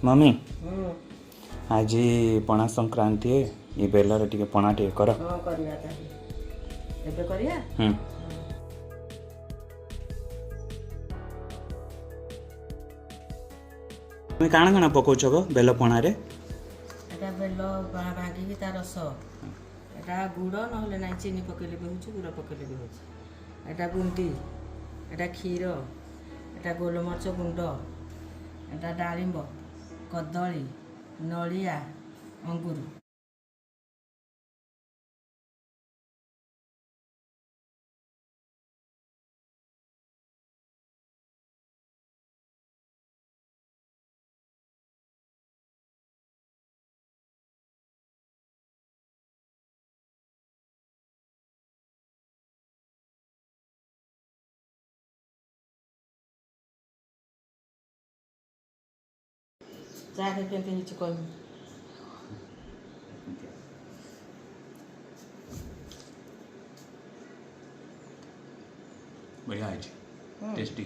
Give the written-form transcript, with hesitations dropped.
Mummy आज पणा संक्रांति है ये बेलर टिके पणा टिके कर हां करिया ताली एबे करिया तुम्हें काण काण पकाउछ गो बेल पणा रे एटा बेल भागी की तार रस एटा गुड़ नहले ना चीनी पकेले भी होछ गुड़ पकेले भी होछ एटा गुंडी एटा क्षीर एटा गोलमरच गुंड एटा डालिंब कदली नलिया अंगूर जाके केंते हिच कोन बढ़िया है टेस्टी।